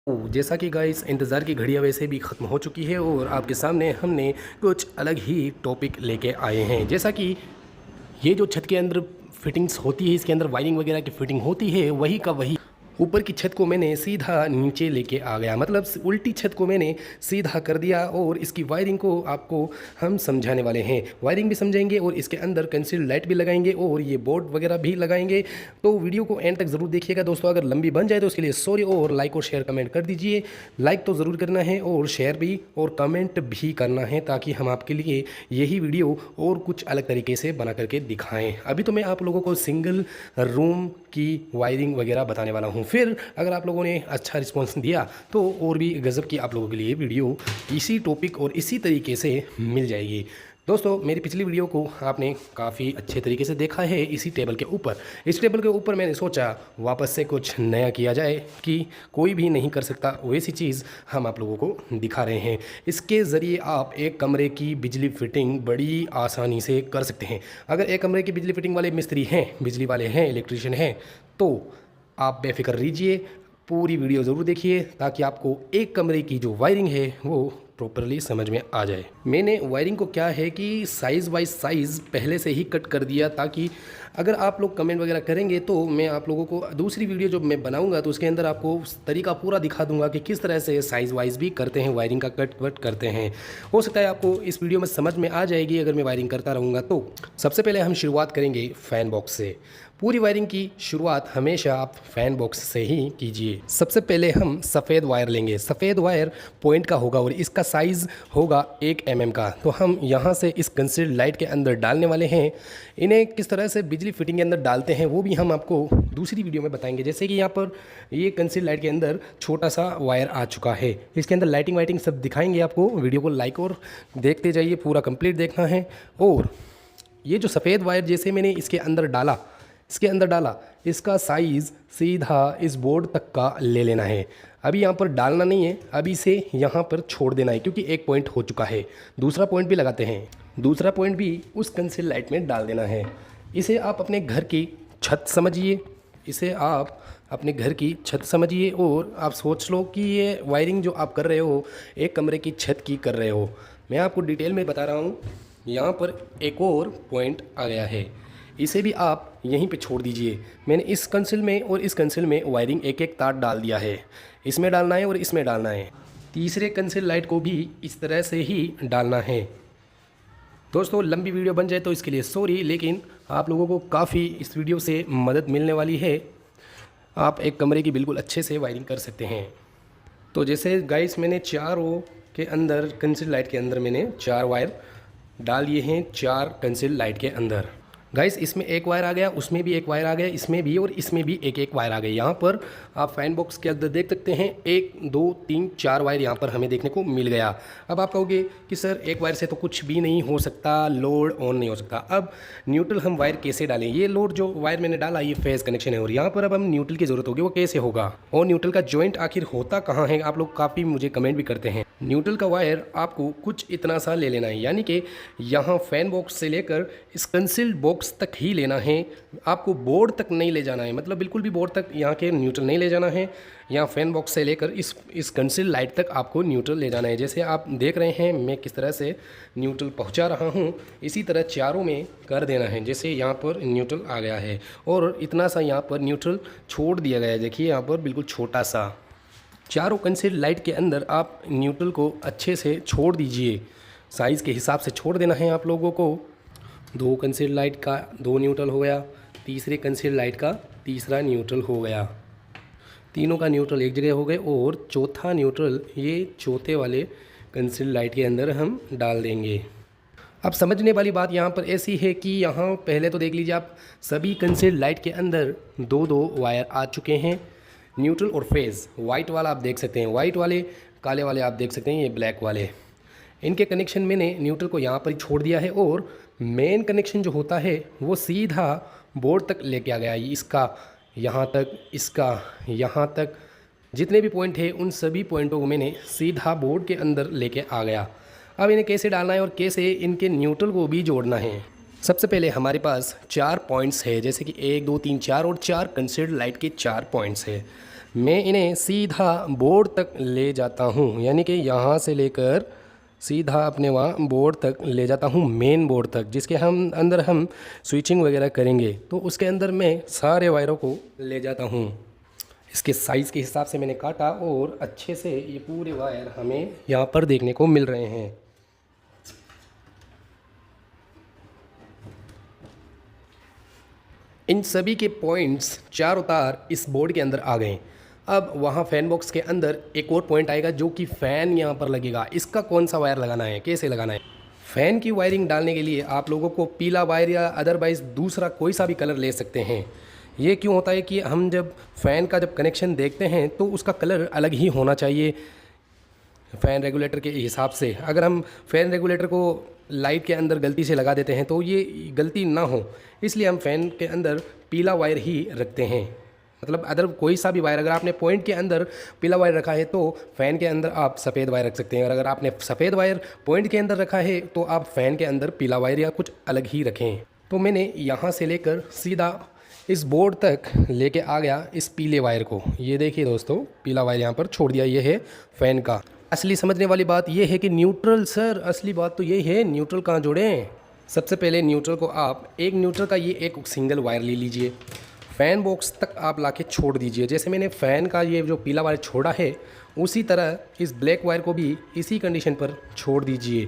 जैसा कि गाइस इंतज़ार की घड़ियां वैसे भी ख़त्म हो चुकी है और आपके सामने हमने कुछ अलग ही टॉपिक लेके आए हैं। जैसा कि ये जो छत के अंदर फिटिंग्स होती है, इसके अंदर वायरिंग वगैरह की फिटिंग होती है, वही का वही ऊपर की छत को मैंने सीधा नीचे लेके आ गया, मतलब उल्टी छत को मैंने सीधा कर दिया और इसकी वायरिंग को आपको हम समझाने वाले हैं। वायरिंग भी समझाएंगे और इसके अंदर कंसील लाइट भी लगाएंगे और ये बोर्ड वगैरह भी लगाएंगे। तो वीडियो को एंड तक ज़रूर देखिएगा दोस्तों। अगर लंबी बन जाए तो उसके लिए सॉरी, और लाइक और शेयर कमेंट कर दीजिए। लाइक तो ज़रूर करना है और शेयर भी और कमेंट भी करना है, ताकि हम आपके लिए यही वीडियो और कुछ अलग तरीके से बना करके दिखाएं। अभी तो मैं आप लोगों को सिंगल रूम की वायरिंग वगैरह बताने वाला हूं। फिर अगर आप लोगों ने अच्छा रिस्पॉन्स दिया तो और भी गज़ब की आप लोगों के लिए वीडियो इसी टॉपिक और इसी तरीके से मिल जाएगी। दोस्तों, मेरी पिछली वीडियो को आपने काफ़ी अच्छे तरीके से देखा है। इसी टेबल के ऊपर, इस टेबल के ऊपर मैंने सोचा वापस से कुछ नया किया जाए कि कोई भी नहीं कर सकता वैसी चीज़ हम आप लोगों को दिखा रहे हैं। इसके ज़रिए आप एक कमरे की बिजली फिटिंग बड़ी आसानी से कर सकते हैं। अगर एक कमरे की बिजली फिटिंग वाले मिस्त्री हैं, बिजली वाले हैं, इलेक्ट्रीशियन हैं, तो आप बेफिक्र रहिए, पूरी वीडियो ज़रूर देखिए ताकि आपको एक कमरे की जो वायरिंग है वो प्रॉपरली समझ में आ जाए। मैंने वायरिंग को क्या है कि साइज़ बाय साइज़ पहले से ही कट कर दिया, ताकि अगर आप लोग कमेंट वगैरह करेंगे तो मैं आप लोगों को दूसरी वीडियो जो मैं बनाऊंगा तो उसके अंदर आपको तरीका पूरा दिखा दूंगा कि किस तरह से साइज़ वाइज भी करते हैं, वायरिंग का कट वट करते हैं। हो सकता है आपको इस वीडियो में समझ में आ जाएगी अगर मैं वायरिंग करता रहूँगा। तो सबसे पहले हम शुरुआत करेंगे फ़ैन बॉक्स से। पूरी वायरिंग की शुरुआत हमेशा आप फ़ैन बॉक्स से ही कीजिए। सबसे पहले हम सफ़ेद वायर लेंगे। सफ़ेद वायर पॉइंट का होगा और इसका साइज़ होगा 1 mm का। तो हम यहाँ से इस कंसील्ड लाइट के अंदर डालने वाले हैं। इन्हें किस तरह से बिजली फिटिंग के अंदर डालते हैं वो भी हम आपको दूसरी वीडियो में बताएंगे। जैसे कि यहाँ पर ये कंसील्ड लाइट के अंदर छोटा सा वायर आ चुका है, इसके अंदर लाइटिंग वाइटिंग सब दिखाएंगे आपको। वीडियो को लाइक और देखते जाइए, पूरा कंप्लीट देखना है। और ये जो सफ़ेद वायर जैसे मैंने इसके अंदर डाला, इसका साइज़ सीधा इस बोर्ड तक का ले लेना है। अभी यहाँ पर डालना नहीं है, अभी इसे यहाँ पर छोड़ देना है, क्योंकि एक पॉइंट हो चुका है। दूसरा पॉइंट भी लगाते हैं, दूसरा पॉइंट भी उस कंसील लाइट में डाल देना है। इसे आप अपने घर की छत समझिए, इसे आप अपने घर की छत समझिए और आप सोच लो कि ये वायरिंग जो आप कर रहे हो एक कमरे की छत की कर रहे हो। मैं आपको डिटेल में बता रहा हूँ। यहाँ पर एक और पॉइंट आ गया है, इसे भी आप यहीं पे छोड़ दीजिए। मैंने इस कंसिल में और इस कंसिल में वायरिंग एक एक तार डाल दिया है। इसमें डालना है और इसमें डालना है। तीसरे कंसिल लाइट को भी इस तरह से ही डालना है। दोस्तों, लंबी वीडियो बन जाए तो इसके लिए सॉरी, लेकिन आप लोगों को काफ़ी इस वीडियो से मदद मिलने वाली है। आप एक कमरे की बिल्कुल अच्छे से वायरिंग कर सकते हैं। तो जैसे गाइस, मैंने 4 रो के अंदर कंसिल लाइट के अंदर मैंने 4 वायर डाल लिए हैं, 4 कंसिल लाइट के अंदर। गाइस, इसमें एक वायर आ गया, उसमें भी एक वायर आ गया, इसमें भी और इसमें भी एक एक वायर आ गई। यहाँ पर आप फैन बॉक्स के अंदर देख सकते हैं 1 2 3 4 वायर यहाँ पर हमें देखने को मिल गया। अब आप कहोगे कि सर एक वायर से तो कुछ भी नहीं हो सकता, लोड ऑन नहीं हो सकता। अब न्यूट्रल हम वायर कैसे डालें? ये लोड जो वायर मैंने डाला ये फेज कनेक्शन है और यहाँ पर अब हम न्यूट्रल की ज़रूरत होगी। वो कैसे होगा और न्यूट्रल का जॉइंट आखिर होता कहाँ है? आप लोग काफ़ी मुझे कमेंट भी करते हैं। न्यूट्रल का वायर आपको कुछ इतना सा ले लेना है, यानी कि यहाँ फैन बॉक्स से लेकर इस कंसील्ड बॉक्स तक ही लेना है। आपको बोर्ड तक नहीं ले जाना है, मतलब बिल्कुल भी बोर्ड तक यहाँ के न्यूट्रल नहीं ले जाना है। यहाँ फैन बॉक्स से लेकर इस कंसील्ड लाइट तक आपको न्यूट्रल ले जाना है। जैसे आप देख रहे हैं मैं किस तरह से न्यूट्रल पहुँचा रहा हूँ, इसी तरह चारों में कर देना है। जैसे यहाँ पर न्यूट्रल आ गया है और इतना सा यहाँ पर न्यूट्रल छोड़ दिया गया है। देखिए यहाँ पर बिल्कुल छोटा सा। चारों कंसील्ड लाइट के अंदर आप न्यूट्रल को अच्छे से छोड़ दीजिए, साइज़ के हिसाब से छोड़ देना है आप लोगों को। 2 कंसील्ड लाइट का 2 न्यूट्रल हो गया, तीसरे कंसील्ड लाइट का तीसरा न्यूट्रल हो गया, तीनों का न्यूट्रल एक जगह हो गए और चौथा न्यूट्रल ये चौथे वाले कंसील्ड लाइट के अंदर हम डाल देंगे। अब समझने वाली बात यहाँ पर ऐसी है कि यहाँ पहले तो देख लीजिए आप, सभी कंसील्ड लाइट के अंदर 2-2 वायर आ चुके हैं, न्यूट्रल और फेज़। वाइट वाला आप देख सकते हैं, वाइट वाले, काले वाले आप देख सकते हैं, ये ब्लैक वाले। इनके कनेक्शन मैंने न्यूट्रल को यहाँ पर ही छोड़ दिया है और मेन कनेक्शन जो होता है वो सीधा बोर्ड तक लेके आ गया। इसका यहाँ तक, इसका यहाँ तक, जितने भी पॉइंट है उन सभी पॉइंटों को मैंने सीधा बोर्ड के अंदर लेके आ गया। अब इन्हें कैसे डालना है और कैसे इनके न्यूट्रल को भी जोड़ना है। सबसे पहले हमारे पास 4 पॉइंट्स है, जैसे कि 1 2 3 4 और 4 कंसील्ड लाइट के 4 पॉइंट्स है। मैं इन्हें सीधा बोर्ड तक ले जाता हूँ, यानी कि यहाँ से लेकर सीधा अपने वहाँ बोर्ड तक ले जाता हूँ, मेन बोर्ड तक, जिसके अंदर हम स्विचिंग वगैरह करेंगे। तो उसके अंदर मैं सारे वायरों को ले जाता हूँ। इसके साइज़ के हिसाब से मैंने काटा और अच्छे से ये पूरे वायर हमें यहाँ पर देखने को मिल रहे हैं। इन सभी के पॉइंट्स चारों तार इस बोर्ड के अंदर आ गए। अब वहाँ फ़ैन बॉक्स के अंदर एक और पॉइंट आएगा जो कि फ़ैन यहाँ पर लगेगा। इसका कौन सा वायर लगाना है, कैसे लगाना है। फ़ैन की वायरिंग डालने के लिए आप लोगों को पीला वायर या अदरवाइज़ दूसरा कोई सा भी कलर ले सकते हैं। ये क्यों होता है कि हम जब फ़ैन का जब कनेक्शन देखते हैं तो उसका कलर अलग ही होना चाहिए फ़ैन रेगुलेटर के हिसाब से। अगर हम फ़ैन रेगुलेटर को लाइट के अंदर गलती से लगा देते हैं तो ये गलती ना हो, इसलिए हम फ़ैन के अंदर पीला वायर ही रखते हैं। मतलब अदर कोई सा भी वायर, अगर आपने पॉइंट के अंदर पीला वायर रखा है तो फ़ैन के अंदर आप सफ़ेद वायर रख सकते हैं, और अगर आपने सफ़ेद वायर पॉइंट के अंदर रखा है तो आप फ़ैन के अंदर पीला वायर या कुछ अलग ही रखें। तो मैंने यहाँ से लेकर सीधा इस बोर्ड तक लेके आ गया इस पीले वायर को। ये देखिए दोस्तों, पीला वायर यहाँ पर छोड़ दिया। ये है फ़ैन का। असली समझने वाली बात यह है कि न्यूट्रल, सर असली बात तो यही है, न्यूट्रल कहाँ जोड़ें। सबसे पहले न्यूट्रल को आप एक न्यूट्रल का ये एक सिंगल वायर ले लीजिए, फ़ैन बॉक्स तक आप लाके छोड़ दीजिए। जैसे मैंने फ़ैन का ये जो पीला वायर छोड़ा है उसी तरह इस ब्लैक वायर को भी इसी कंडीशन पर छोड़ दीजिए।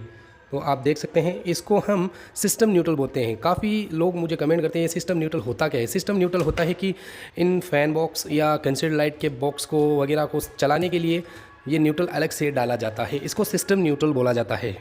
तो आप देख सकते हैं, इसको हम सिस्टम न्यूट्रल बोलते हैं। काफ़ी लोग मुझे कमेंट करते हैं सिस्टम न्यूट्रल होता क्या है। सिस्टम न्यूट्रल होता है कि इन फ़ैन बॉक्स या कंसीडर लाइट के बॉक्स को वगैरह को चलाने के लिए ये न्यूट्रल अलग से डाला जाता है, इसको सिस्टम न्यूट्रल बोला जाता है।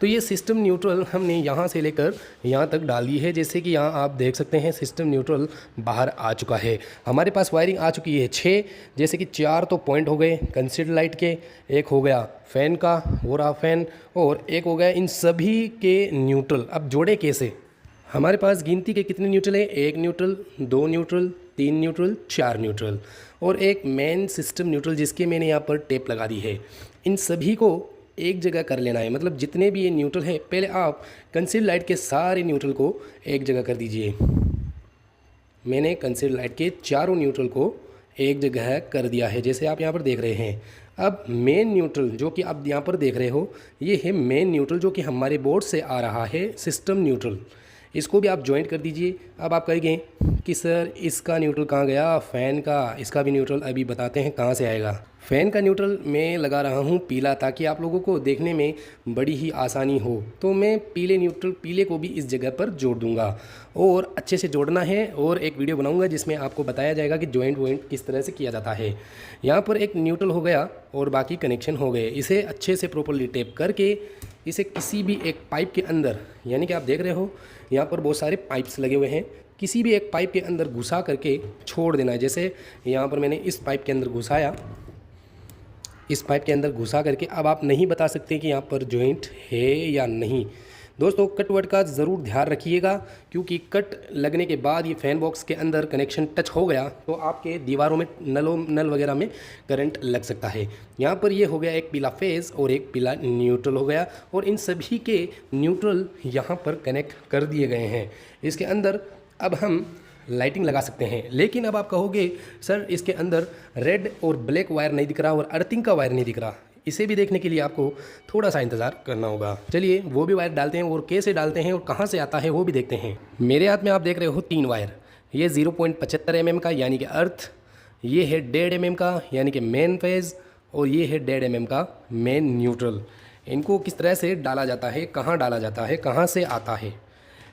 तो ये सिस्टम न्यूट्रल हमने यहाँ से लेकर यहाँ तक डाल दी है। जैसे कि यहाँ आप देख सकते हैं सिस्टम न्यूट्रल बाहर आ चुका है। हमारे पास वायरिंग आ चुकी है 6, जैसे कि 4 तो पॉइंट हो गए कंसीडर लाइट के, एक हो गया फ़ैन का, वो रहा फ़ैन, और एक हो गया इन सभी के न्यूट्रल। अब जोड़े कैसे। हमारे पास गिनती के कितने न्यूट्रल है, 1 न्यूट्रल, 2 न्यूट्रल, 3 न्यूट्रल, 4 न्यूट्रल और एक मेन सिस्टम न्यूट्रल जिसके मैंने यहाँ पर टेप लगा दी है। इन सभी को एक जगह कर लेना है। मतलब जितने भी ये न्यूट्रल है, पहले आप कंसीडर लाइट के सारे न्यूट्रल को एक जगह कर दीजिए। मैंने कंसीडर लाइट के चारों न्यूट्रल को एक जगह कर दिया है, जैसे आप यहाँ पर देख रहे हैं। अब मेन न्यूट्रल जो कि आप यहाँ पर देख रहे हो, ये है मेन न्यूट्रल जो कि हमारे बोर्ड से आ रहा है सिस्टम न्यूट्रल। इसको भी आप ज्वाइंट कर दीजिए। अब आप कहेंगे कि सर इसका न्यूट्रल कहाँ गया, फ़ैन का, इसका भी न्यूट्रल अभी बताते हैं कहाँ से आएगा। फ़ैन का न्यूट्रल मैं लगा रहा हूँ पीला, ताकि आप लोगों को देखने में बड़ी ही आसानी हो। तो मैं पीले को भी इस जगह पर जोड़ दूँगा, और अच्छे से जोड़ना है। और एक वीडियो बनाऊँगा जिसमें आपको बताया जाएगा कि जॉइंट किस तरह से किया जाता है। यहाँ पर एक न्यूट्रल हो गया और बाकी कनेक्शन हो गए। इसे अच्छे से प्रॉपरली टेप करके इसे किसी भी एक पाइप के अंदर, यानी कि आप देख रहे हो यहाँ पर बहुत सारे पाइप्स लगे हुए हैं, किसी भी एक पाइप के अंदर घुसा करके छोड़ देना है। जैसे यहाँ पर मैंने इस पाइप के अंदर घुसाया, इस पाइप के अंदर घुसा करके अब आप नहीं बता सकते कि यहाँ पर जॉइंट है या नहीं। दोस्तों कट वर्ड का ज़रूर ध्यान रखिएगा, क्योंकि कट लगने के बाद ये फ़ैन बॉक्स के अंदर कनेक्शन टच हो गया तो आपके दीवारों में नल वगैरह में करंट लग सकता है। यहाँ पर ये हो गया एक पीला फेज़ और एक पीला न्यूट्रल हो गया, और इन सभी के न्यूट्रल यहाँ पर कनेक्ट कर दिए गए हैं। इसके अंदर अब हम लाइटिंग लगा सकते हैं। लेकिन अब आप कहोगे सर इसके अंदर रेड और ब्लैक वायर नहीं दिख रहा और अर्थिंग का वायर नहीं दिख रहा। इसे भी देखने के लिए आपको थोड़ा सा इंतज़ार करना होगा। चलिए वो भी वायर डालते हैं, और कैसे डालते हैं और कहाँ से आता है वो भी देखते हैं। मेरे हाथ में आप देख रहे हो 3 वायर। ये 0.75 mm का यानी कि अर्थ, ये है 1.5 mm का यानी कि मेन फेज़, और ये है 1.5 mm का मेन न्यूट्रल। इनको किस तरह से डाला जाता है, कहाँ डाला जाता है, कहाँ से आता है,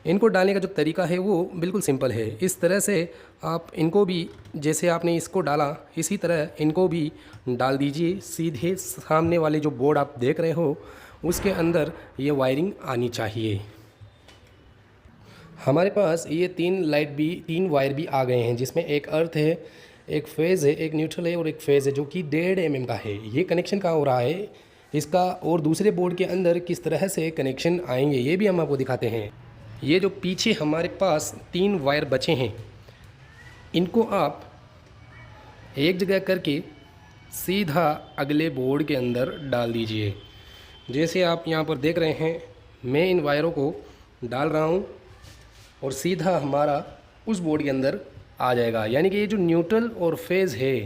इनको डालने का जो तरीका है वो बिल्कुल सिंपल है। इस तरह से आप इनको भी, जैसे आपने इसको डाला इसी तरह इनको भी डाल दीजिए। सीधे सामने वाले जो बोर्ड आप देख रहे हो उसके अंदर ये वायरिंग आनी चाहिए। हमारे पास ये 3 वायर भी आ गए हैं, जिसमें एक अर्थ है, एक फेज़ है, एक न्यूट्रल है और एक फेज़ है जो कि 1.5 mm का है। ये कनेक्शन कहाँ हो रहा है इसका, और दूसरे बोर्ड के अंदर किस तरह से कनेक्शन आएंगे ये भी हम आपको दिखाते हैं। ये जो पीछे हमारे पास 3 वायर बचे हैं, इनको आप एक जगह करके सीधा अगले बोर्ड के अंदर डाल दीजिए। जैसे आप यहाँ पर देख रहे हैं, मैं इन वायरों को डाल रहा हूँ और सीधा हमारा उस बोर्ड के अंदर आ जाएगा। यानी कि ये जो न्यूट्रल और फेज़ है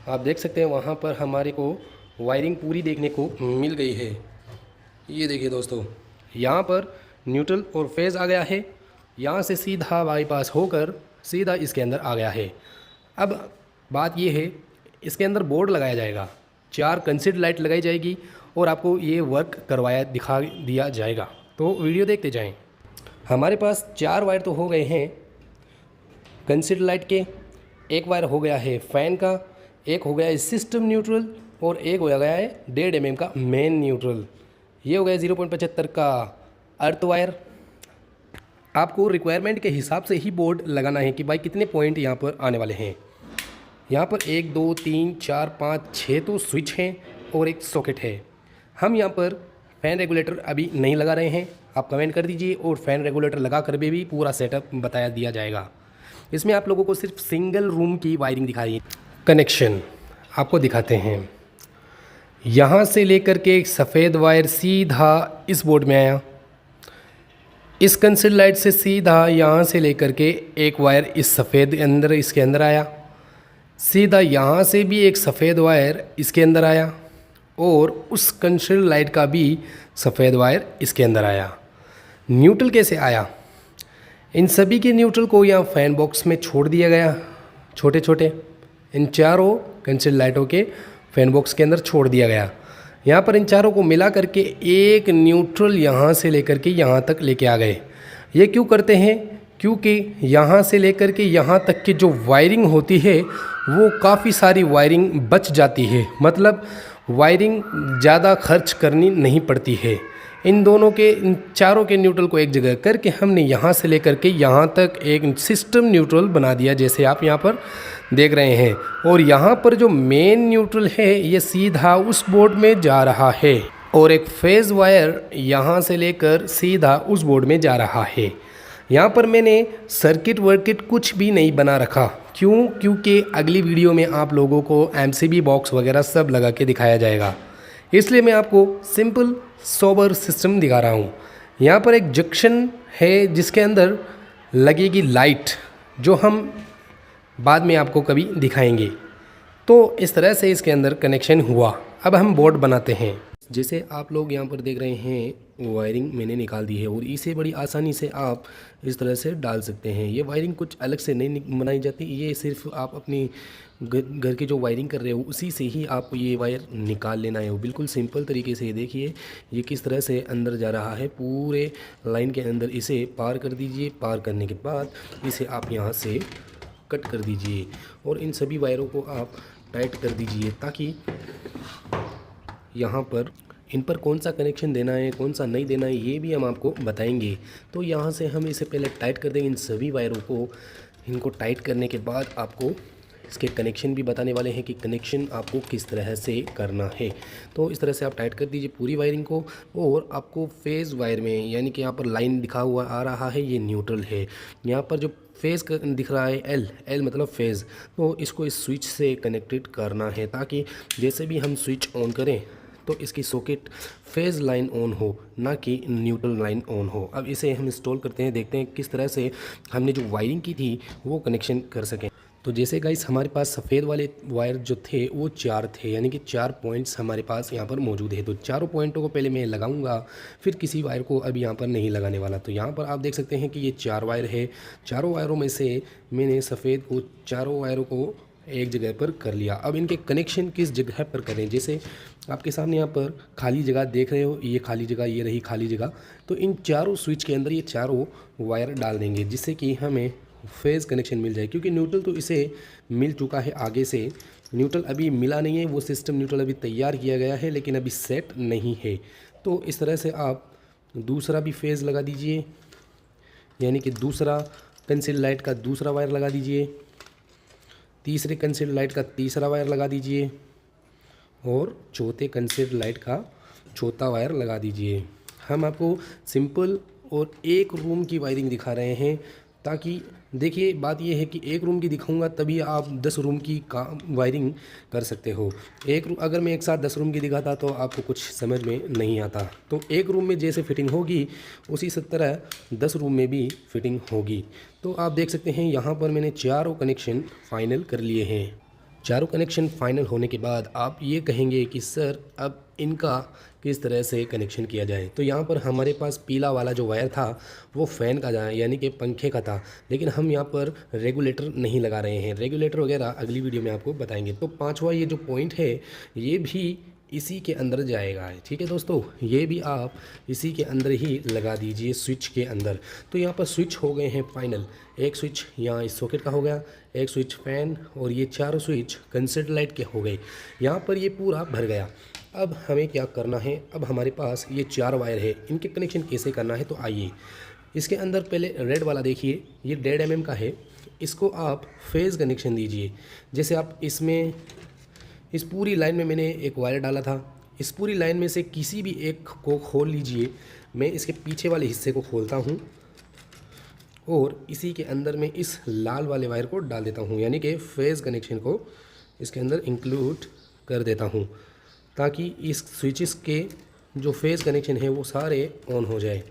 आप देख सकते हैं वहाँ पर हमारे को वायरिंग पूरी देखने को मिल गई है। ये देखिए दोस्तों, यहाँ पर न्यूट्रल और फेज़ आ गया है। यहाँ से सीधा बाईपास होकर सीधा इसके अंदर आ गया है। अब बात ये है, इसके अंदर बोर्ड लगाया जाएगा, 4 कंसीड लाइट लगाई जाएगी और आपको ये वर्क करवाया दिखा दिया जाएगा। तो वीडियो देखते जाएं। हमारे पास 4 वायर तो हो गए हैं कंसीड लाइट के, एक वायर हो गया है फ़ैन का, एक हो गया है सिस्टम न्यूट्रल और एक हो गया है 1.5 mm का मेन न्यूट्रल। ये हो गया 0.75 का अर्थ वायर। आपको रिक्वायरमेंट के हिसाब से ही बोर्ड लगाना है कि भाई कितने पॉइंट यहाँ पर आने वाले हैं। यहाँ पर 1 2 3 4 5 6 तो स्विच हैं और एक सॉकेट है। हम यहाँ पर फ़ैन रेगुलेटर अभी नहीं लगा रहे हैं, आप कमेंट कर दीजिए और फ़ैन रेगुलेटर लगा कर भी पूरा सेटअप बताया दिया जाएगा। इसमें आप लोगों को सिर्फ सिंगल रूम की वायरिंग दिखाई, कनेक्शन आपको दिखाते हैं। यहाँ से लेकर के एक सफ़ेद वायर सीधा इस बोर्ड में आया, इस कंसीड लाइट से सीधा यहाँ से लेकर के एक वायर इस सफ़ेद अंदर इसके अंदर आया, सीधा यहाँ से भी एक सफ़ेद वायर इसके अंदर आया और उस कंसीड लाइट का भी सफ़ेद वायर इसके अंदर आया। न्यूट्रल कैसे आया? इन सभी के न्यूट्रल को यहाँ फ़ैन बॉक्स में छोड़ दिया गया, छोटे छोटे इन चारों कंसीड लाइटों के फ़ैन बॉक्स के अंदर छोड़ दिया गया। यहाँ पर इन चारों को मिला करके एक न्यूट्रल यहाँ से लेकर के यहाँ तक लेके आ गए। ये क्यों करते हैं? क्योंकि यहाँ से लेकर के यहाँ तक की जो वायरिंग होती है वो काफ़ी सारी वायरिंग बच जाती है, मतलब वायरिंग ज़्यादा खर्च करनी नहीं पड़ती है। इन दोनों के, इन चारों के न्यूट्रल को एक जगह करके हमने यहाँ से लेकर के यहाँ तक एक सिस्टम न्यूट्रल बना दिया, जैसे आप यहाँ पर देख रहे हैं। और यहाँ पर जो मेन न्यूट्रल है ये सीधा उस बोर्ड में जा रहा है और एक फेज़ वायर यहाँ से लेकर सीधा उस बोर्ड में जा रहा है। यहाँ पर मैंने सर्किट वर्किट कुछ भी नहीं बना रखा। क्यों? क्योंकि अगली वीडियो में आप लोगों को MCB बॉक्स वगैरह सब लगा के दिखाया जाएगा, इसलिए मैं आपको सिंपल सोबर सिस्टम दिखा रहा हूँ। यहाँ पर एक जंक्शन है जिसके अंदर लगेगी लाइट, जो हम बाद में आपको कभी दिखाएंगे। तो इस तरह से इसके अंदर कनेक्शन हुआ। अब हम बोर्ड बनाते हैं। जैसे आप लोग यहाँ पर देख रहे हैं वायरिंग मैंने निकाल दी है और इसे बड़ी आसानी से आप इस तरह से डाल सकते हैं। ये वायरिंग कुछ अलग से नहीं बनाई जाती, ये सिर्फ आप अपनी घर की जो वायरिंग कर रहे हो उसी से ही आपको ये वायर निकाल लेना है। वो बिल्कुल सिंपल तरीके से देखिए ये किस तरह से अंदर जा रहा है, पूरे लाइन के अंदर इसे पार कर दीजिए। पार करने के बाद इसे आप यहाँ से कट कर दीजिए और इन सभी वायरों को आप टाइट कर दीजिए, ताकि यहाँ पर इन पर कौन सा कनेक्शन देना है कौन सा नहीं देना है ये भी हम आपको बताएंगे। तो यहाँ से हम इसे पहले टाइट कर देंगे इन सभी वायरों को। इनको टाइट करने के बाद आपको इसके कनेक्शन भी बताने वाले हैं कि कनेक्शन आपको किस तरह से करना है। तो इस तरह से आप टाइट कर दीजिए पूरी वायरिंग को। और आपको फेज़ वायर में, यानी कि यहाँ पर लाइन दिखा हुआ आ रहा है, ये न्यूट्रल है। यहाँ पर जो फेज़ दिख रहा है एल मतलब फेज़, तो इसको इस स्विच से कनेक्टेड करना है, ताकि जैसे भी हम स्विच ऑन करें तो इसकी सॉकेट फेज़ लाइन ऑन हो, ना कि न्यूट्रल लाइन ऑन हो। अब इसे हम इंस्टॉल करते हैं, देखते हैं किस तरह से हमने जो वायरिंग की थी वो कनेक्शन कर सकें। तो जैसे गाइस हमारे पास सफ़ेद वाले वायर जो थे वो 4 थे, यानी कि 4 पॉइंट्स हमारे पास यहाँ पर मौजूद है। तो चारों पॉइंटों को पहले मैं लगाऊंगा, फिर किसी वायर को अभी यहाँ पर नहीं लगाने वाला। तो यहाँ पर आप देख सकते हैं कि ये 4 वायर है। चारों वायरों में से मैंने सफ़ेद को चारों वायरों को एक जगह पर कर लिया। अब इनके कनेक्शन किस जगह पर करें, जैसे आपके सामने यहाँ पर खाली जगह देख रहे हो, ये खाली जगह, ये रही खाली जगह। तो इन चारों स्विच के अंदर ये चारों वायर डाल देंगे, जिससे कि हमें फेज़ कनेक्शन मिल जाए। क्योंकि न्यूट्रल तो इसे मिल चुका है आगे से, न्यूट्रल अभी मिला नहीं है, वो सिस्टम न्यूट्रल अभी तैयार किया गया है लेकिन अभी सेट नहीं है। तो इस तरह से आप दूसरा भी फेज़ लगा दीजिए, यानी कि दूसरा कंसील लाइट का दूसरा वायर लगा दीजिए, तीसरे कंसील लाइट का तीसरा वायर लगा दीजिए और चौथे कंसील लाइट का चौथा वायर लगा दीजिए। हम आपको सिंपल और एक रूम की वायरिंग दिखा रहे हैं, ताकि देखिए बात ये है कि एक रूम की दिखाऊंगा तभी आप 10 रूम की वायरिंग कर सकते हो। अगर मैं एक साथ 10 रूम की दिखाता तो आपको कुछ समझ में नहीं आता। तो एक रूम में जैसे फिटिंग होगी उसी तरह 10 रूम में भी फिटिंग होगी। तो आप देख सकते हैं यहाँ पर मैंने चारों कनेक्शन फाइनल कर लिए हैं। चारों कनेक्शन फाइनल होने के बाद आप ये कहेंगे कि सर अब इनका किस तरह से कनेक्शन किया जाए। तो यहाँ पर हमारे पास पीला वाला जो वायर था वो फ़ैन का जाए यानी कि पंखे का था, लेकिन हम यहाँ पर रेगुलेटर नहीं लगा रहे हैं। रेगुलेटर वगैरह अगली वीडियो में आपको बताएंगे। तो पांचवा ये जो पॉइंट है ये भी इसी के अंदर जाएगा, ठीक है दोस्तों। ये भी आप इसी के अंदर ही लगा दीजिए, स्विच के अंदर। तो यहाँ पर स्विच हो गए हैं फाइनल। एक स्विच यहाँ इस सॉकेट का हो गया, एक स्विच फ़ैन, और ये चारों स्विच कंसर्ट लाइट के हो गए। यहाँ पर ये पूरा भर गया। अब हमें क्या करना है, अब हमारे पास ये 4 वायर है, इनके कनेक्शन कैसे करना है। तो आइए इसके अंदर पहले रेड वाला देखिए, ये 1.5 mm का है। इसको आप फेज़ कनेक्शन दीजिए। जैसे आप इसमें इस पूरी लाइन में मैंने एक वायर डाला था, इस पूरी लाइन में से किसी भी एक को खोल लीजिए। मैं इसके पीछे वाले हिस्से को खोलता हूँ और इसी के अंदर मैं इस लाल वाले वायर को डाल देता हूँ, यानी कि फेज़ कनेक्शन को इसके अंदर इंक्लूड कर देता हूँ, ताकि इस स्विचेस के जो फेज़ कनेक्शन है वो सारे ऑन हो जाए।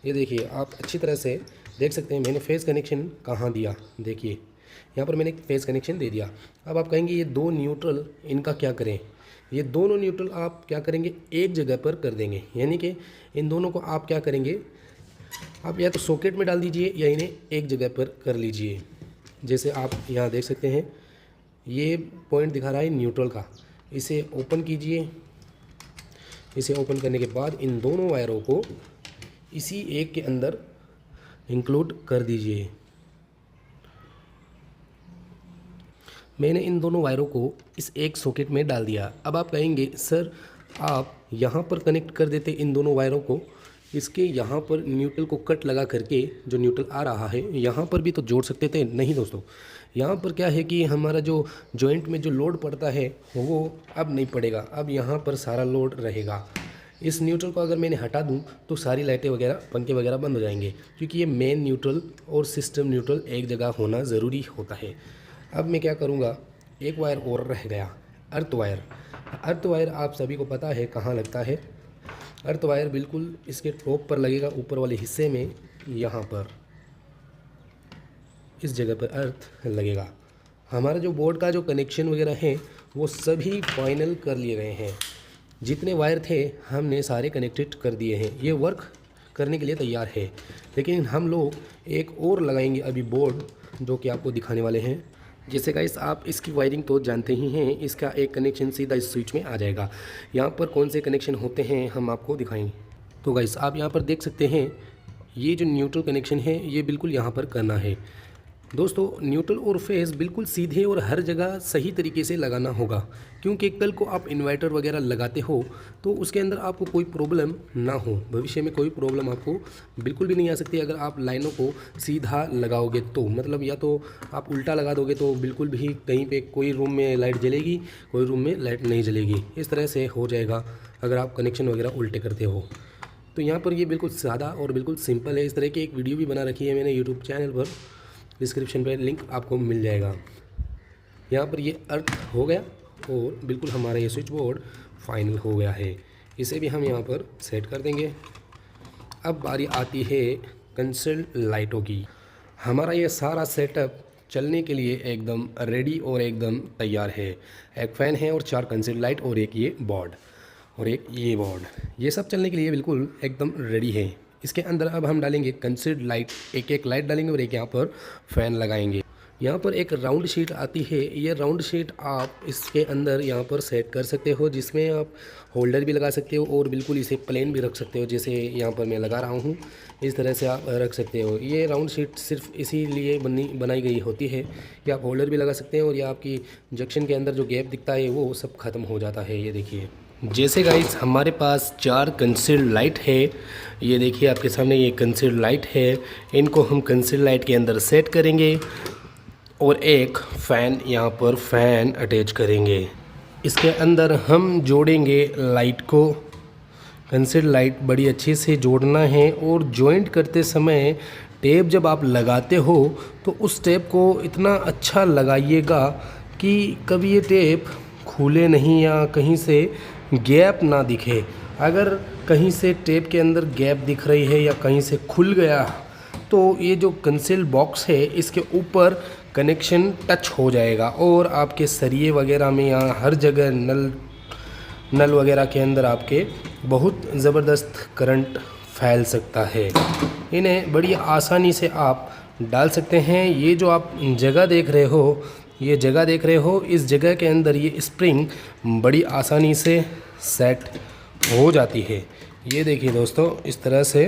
ये देखिए आप अच्छी तरह से देख सकते हैं मैंने फेज़ कनेक्शन कहाँ दिया। देखिए यहाँ पर मैंने फेज़ कनेक्शन दे दिया। अब आप कहेंगे ये 2 न्यूट्रल इनका क्या करें। ये दोनों न्यूट्रल आप क्या करेंगे, एक जगह पर कर देंगे, यानी कि इन दोनों को आप क्या करेंगे, आप या तो सॉकेट में डाल दीजिए या इन्हें एक जगह पर कर लीजिए। जैसे आप यहाँ देख सकते हैं ये पॉइंट दिखा रहा है न्यूट्रल का, इसे ओपन कीजिए। इसे ओपन करने के बाद इन दोनों वायरों को इसी एक के अंदर इंक्लूड कर दीजिए। मैंने इन दोनों वायरों को इस एक सॉकेट में डाल दिया। अब आप कहेंगे सर आप यहाँ पर कनेक्ट कर देते इन दोनों वायरों को, इसके यहाँ पर न्यूट्रल को कट लगा करके जो न्यूट्रल आ रहा है यहाँ पर भी तो जोड़ सकते थे। नहीं दोस्तों, यहाँ पर क्या है कि हमारा जो जॉइंट में जो लोड पड़ता है वो अब नहीं पड़ेगा, अब यहाँ पर सारा लोड रहेगा। इस न्यूट्रल को अगर मैंने हटा दूँ तो सारी लाइटें वगैरह पंखे वगैरह बंद हो जाएंगे, क्योंकि ये मेन न्यूट्रल और सिस्टम न्यूट्रल एक जगह होना ज़रूरी होता है। अब मैं क्या करूँगा, एक वायर और रह गया, अर्थ वायर। अर्थ वायर आप सभी को पता है कहाँ लगता है। अर्थ वायर बिल्कुल इसके टॉप पर लगेगा, ऊपर वाले हिस्से में, यहाँ पर इस जगह पर अर्थ लगेगा। हमारा जो बोर्ड का जो कनेक्शन वगैरह है वो सभी फाइनल कर लिए गए हैं। जितने वायर थे हमने सारे कनेक्टेड कर दिए हैं, ये वर्क करने के लिए तैयार है। लेकिन हम लोग एक और लगाएंगे अभी बोर्ड, जो कि आपको दिखाने वाले हैं। जैसे गाइस आप इसकी वायरिंग तो जानते ही हैं, इसका एक कनेक्शन सीधा इस स्विच में आ जाएगा। यहाँ पर कौन से कनेक्शन होते हैं हम आपको दिखाएंगे। तो गाइस आप यहाँ पर देख सकते हैं ये जो न्यूट्रल कनेक्शन है ये बिल्कुल यहाँ पर करना है। दोस्तों न्यूट्रल और फेज़ बिल्कुल सीधे और हर जगह सही तरीके से लगाना होगा, क्योंकि कल को आप इन्वर्टर वगैरह लगाते हो तो उसके अंदर आपको कोई प्रॉब्लम ना हो। भविष्य में कोई प्रॉब्लम आपको बिल्कुल भी नहीं आ सकती अगर आप लाइनों को सीधा लगाओगे तो। मतलब या तो आप उल्टा लगा दोगे तो बिल्कुल भी कहीं पे कोई रूम में लाइट जलेगी, कोई रूम में लाइट नहीं जलेगी, इस तरह से हो जाएगा अगर आप कनेक्शन वगैरह उल्टे करते हो। तो यहाँ पर ये बिल्कुल सादा और बिल्कुल सिंपल है। इस तरह की एक वीडियो भी बना रखी है मैंने यूट्यूब चैनल पर, डिस्क्रिप्शन पे लिंक आपको मिल जाएगा। यहाँ पर ये अर्थ हो गया और बिल्कुल हमारा ये स्विच बोर्ड फाइनल हो गया है। इसे भी हम यहाँ पर सेट कर देंगे। अब बारी आती है कंसोल लाइटों की। हमारा ये सारा सेटअप चलने के लिए एकदम रेडी और एकदम तैयार है। एक फ़ैन है और 4 कंसोल लाइट और एक ये बोर्ड और एक ये बोर्ड, ये सब चलने के लिए बिल्कुल एकदम रेडी है। इसके अंदर अब हम डालेंगे कंसर्ट लाइट, एक लाइट डालेंगे और एक यहाँ पर फ़ैन लगाएंगे। यहाँ पर एक राउंड शीट आती है, ये राउंड शीट आप इसके अंदर यहाँ पर सेट कर सकते हो, जिसमें आप होल्डर भी लगा सकते हो और बिल्कुल इसे प्लेन भी रख सकते हो। जैसे यहाँ पर मैं लगा रहा हूँ इस तरह से आप रख सकते हो। ये राउंड शीट सिर्फ इसीलिए बनाई गई होती है कि आप होल्डर भी लगा सकते हैं और या आपकी जंक्शन के अंदर जो गैप दिखता है वो सब ख़त्म हो जाता है। ये देखिए जैसे गाइस हमारे पास 4 कंसील्ड लाइट है, ये देखिए आपके सामने ये कंसील्ड लाइट है। इनको हम कंसील्ड लाइट के अंदर सेट करेंगे और एक फ़ैन यहाँ पर फ़ैन अटैच करेंगे। इसके अंदर हम जोड़ेंगे लाइट को। कंसील्ड लाइट बड़ी अच्छे से जोड़ना है और जॉइंट करते समय टेप जब आप लगाते हो तो उस टेप को इतना अच्छा लगाइएगा कि कभी ये टेप खुले नहीं या कहीं से गैप ना दिखे। अगर कहीं से टेप के अंदर गैप दिख रही है या कहीं से खुल गया तो ये जो कंसील बॉक्स है इसके ऊपर कनेक्शन टच हो जाएगा और आपके सरिये वगैरह में या हर जगह नल वगैरह के अंदर आपके बहुत ज़बरदस्त करंट फैल सकता है। इन्हें बड़ी आसानी से आप डाल सकते हैं। ये जो आप जगह देख रहे हो, इस जगह के अंदर ये स्प्रिंग बड़ी आसानी से सेट हो जाती है। ये देखिए दोस्तों, इस तरह से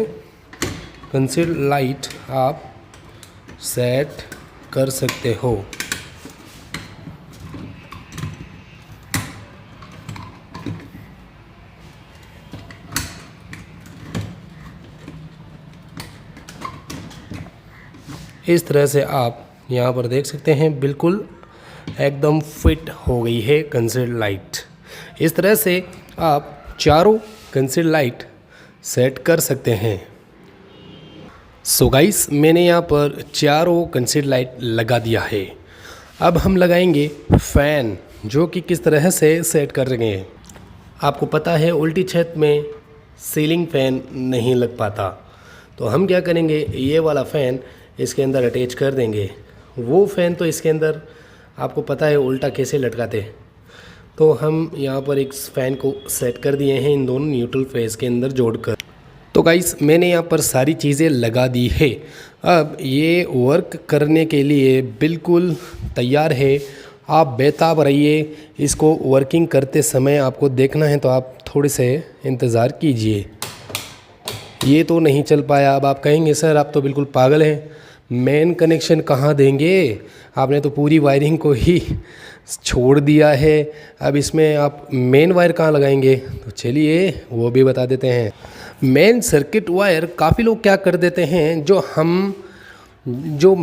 कंसील्ड लाइट आप सेट कर सकते हो। इस तरह से आप यहाँ पर देख सकते हैं, बिल्कुल एकदम फिट हो गई है कंसील्ड लाइट। इस तरह से आप चारों कंसील्ड लाइट सेट कर सकते हैं। सो गाइस, मैंने यहाँ पर चारों कंसील्ड लाइट लगा दिया है। अब हम लगाएंगे फ़ैन, जो कि किस तरह से सेट कर रहे हैं। आपको पता है उल्टी छत में सीलिंग फ़ैन नहीं लग पाता, तो हम क्या करेंगे, ये वाला फ़ैन इसके अंदर अटैच कर देंगे। वो फ़ैन तो इसके अंदर आपको पता है उल्टा कैसे लटकाते, तो हम यहाँ पर एक फ़ैन को सेट कर दिए हैं इन दोनों न्यूट्रल फेस के अंदर जोड़कर। तो गाइस, मैंने यहाँ पर सारी चीज़ें लगा दी है। अब ये वर्क करने के लिए बिल्कुल तैयार है। आप बेताब रहिए। इसको वर्किंग करते समय आपको देखना है तो आप थोड़े से इंतज़ार कीजिए। ये तो नहीं चल पाया। अब आप कहेंगे सर आप तो बिल्कुल पागल हैं, मेन कनेक्शन कहाँ देंगे, आपने तो पूरी वायरिंग को ही छोड़ दिया है, अब इसमें आप मेन वायर कहाँ लगाएंगे। तो चलिए वो भी बता देते हैं। मेन सर्किट वायर काफ़ी लोग क्या कर देते हैं, जो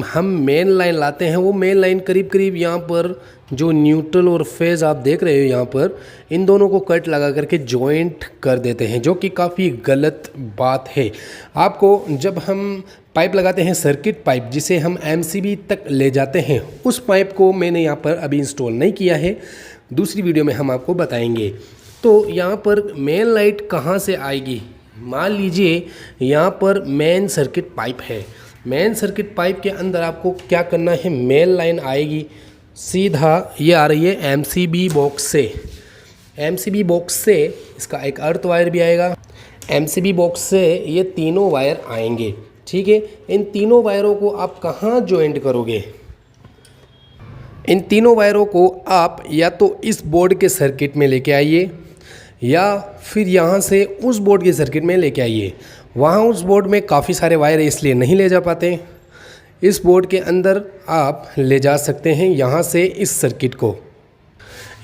हम मेन लाइन लाते हैं वो मेन लाइन करीब करीब यहाँ पर जो न्यूट्रल और फेज़ आप देख रहे हो यहाँ पर, इन दोनों को कट लगा करके जॉइंट कर देते हैं, जो कि काफ़ी गलत बात है। आपको जब हम पाइप लगाते हैं, सर्किट पाइप जिसे हम एमसीबी तक ले जाते हैं, उस पाइप को मैंने यहाँ पर अभी इंस्टॉल नहीं किया है, दूसरी वीडियो में हम आपको बताएंगे। तो यहाँ पर मेन लाइट कहाँ से आएगी। मान लीजिए यहाँ पर मेन सर्किट पाइप है, मेन सर्किट पाइप के अंदर आपको क्या करना है, मेन लाइन आएगी सीधा, ये आ रही है एमसीबी बॉक्स से। एमसीबी बॉक्स से इसका एक अर्थ वायर भी आएगा। एमसीबी बॉक्स से ये तीनों वायर आएंगे, ठीक है। इन तीनों वायरों को आप कहाँ जॉइंट करोगे, इन तीनों वायरों को आप या तो इस बोर्ड के सर्किट में लेके आइए या फिर यहाँ से उस बोर्ड के सर्किट में लेके आइए। वहाँ उस बोर्ड में काफ़ी सारे वायर इसलिए नहीं ले जा पाते, इस बोर्ड के अंदर आप ले जा सकते हैं यहाँ से इस सर्किट को।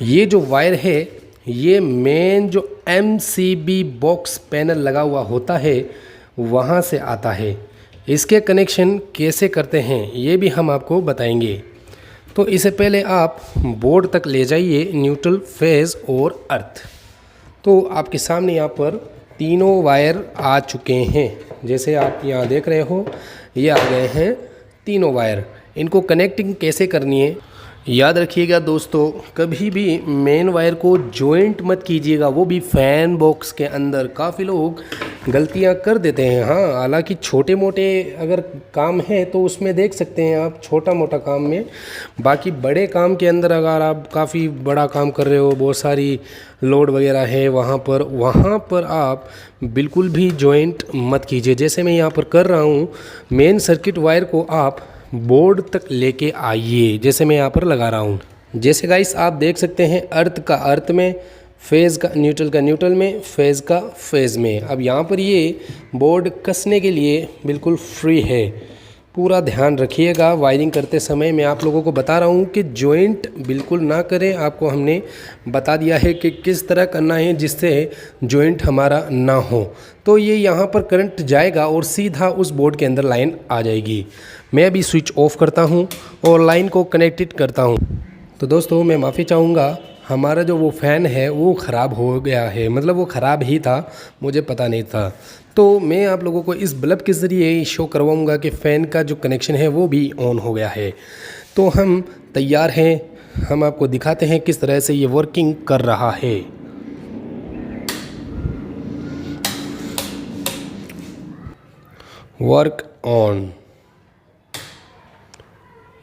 ये जो वायर है ये मेन जो एमसीबी बॉक्स पैनल लगा हुआ होता है वहाँ से आता है। इसके कनेक्शन कैसे करते हैं ये भी हम आपको बताएंगे। तो इससे पहले आप बोर्ड तक ले जाइए न्यूट्रल, फेज़ और अर्थ। तो आपके सामने यहाँ पर तीनों वायर आ चुके हैं, जैसे आप यहाँ देख रहे हो ये आ गए हैं तीनों वायर। इनको कनेक्टिंग कैसे करनी है याद रखिएगा दोस्तों, कभी भी मेन वायर को जॉइंट मत कीजिएगा, वो भी फ़ैन बॉक्स के अंदर। काफ़ी लोग गलतियां कर देते हैं। हाँ, हालांकि छोटे मोटे अगर काम है तो उसमें देख सकते हैं आप, छोटा मोटा काम में। बाकी बड़े काम के अंदर अगर आप काफ़ी बड़ा काम कर रहे हो, बहुत सारी लोड वगैरह है वहाँ पर आप बिल्कुल भी जॉइंट मत कीजिए। जैसे मैं यहाँ पर कर रहा हूँ, मेन सर्किट वायर को आप बोर्ड तक लेके आइए, जैसे मैं यहाँ पर लगा रहा हूँ। जैसे गाइस आप देख सकते हैं, अर्थ का अर्थ में, फेज़ का न्यूट्रल में, फेज़ का फेज़ में। अब यहाँ पर ये बोर्ड कसने के लिए बिल्कुल फ्री है। पूरा ध्यान रखिएगा वायरिंग करते समय। मैं आप लोगों को बता रहा हूँ कि जॉइंट बिल्कुल ना करें। आपको हमने बता दिया है कि किस तरह करना है जिससे जॉइंट हमारा ना हो। तो ये यहाँ पर करंट जाएगा और सीधा उस बोर्ड के अंदर लाइन आ जाएगी। मैं अभी स्विच ऑफ करता हूँ और लाइन को कनेक्टेड करता हूँ। तो दोस्तों मैं माफ़ी चाहूँगा, हमारा जो वो फ़ैन है वो ख़राब हो गया है, मतलब वो ख़राब ही था, मुझे पता नहीं था। तो मैं आप लोगों को इस बल्ब के ज़रिए शो करवाऊँगा कि फ़ैन का जो कनेक्शन है वो भी ऑन हो गया है। तो हम तैयार हैं, हम आपको दिखाते हैं किस तरह से ये वर्किंग कर रहा है। Work on.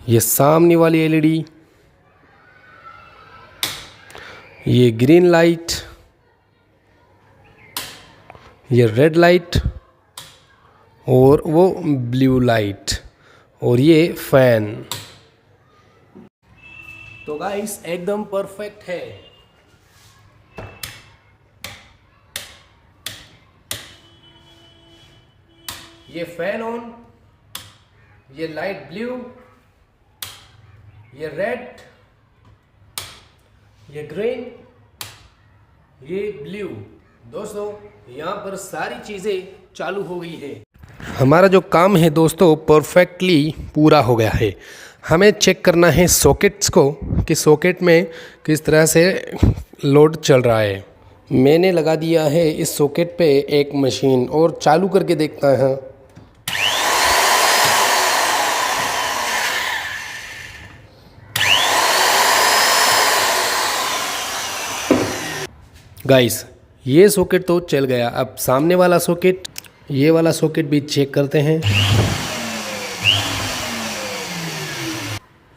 ये सामने वाली एलईडी, ये ग्रीन लाइट, ये रेड लाइट और वो ब्लू लाइट और ये फैन। तो गाइस एकदम परफेक्ट है। ये फैन ऑन, ये लाइट ब्लू, ये रेड, ये ग्रीन, ये ब्लू। दोस्तों यहाँ पर सारी चीज़ें चालू हो गई है। हमारा जो काम है दोस्तों परफेक्टली पूरा हो गया है। हमें चेक करना है सॉकेट्स को कि सॉकेट में किस तरह से लोड चल रहा है। मैंने लगा दिया है इस सॉकेट पे एक मशीन और चालू करके देखता है। गाइस ये सॉकेट तो चल गया। अब सामने वाला सॉकेट, ये वाला सॉकेट भी चेक करते हैं।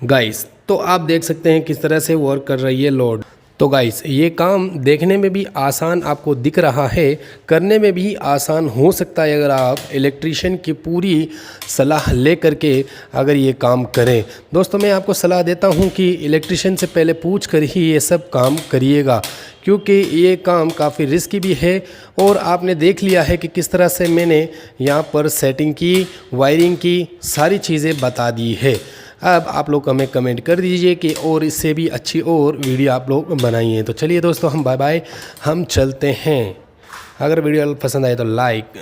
गाइस तो आप देख सकते हैं किस तरह से वर्क कर रही है लोड। तो गाइस ये काम देखने में भी आसान आपको दिख रहा है, करने में भी आसान हो सकता है अगर आप इलेक्ट्रीशियन की पूरी सलाह ले करके अगर ये काम करें। दोस्तों मैं आपको सलाह देता हूँ कि इलेक्ट्रीशियन से पहले पूछ कर ही ये सब काम करिएगा, क्योंकि ये काम काफ़ी रिस्की भी है। और आपने देख लिया है कि किस तरह से मैंने यहाँ पर सेटिंग की, वायरिंग की, सारी चीज़ें बता दी है। अब आप लोग हमें कमेंट कर दीजिए कि और इससे भी अच्छी और वीडियो आप लोग बनाइए। तो चलिए दोस्तों हम बाय बाय, हम चलते हैं। अगर वीडियो पसंद आए तो लाइक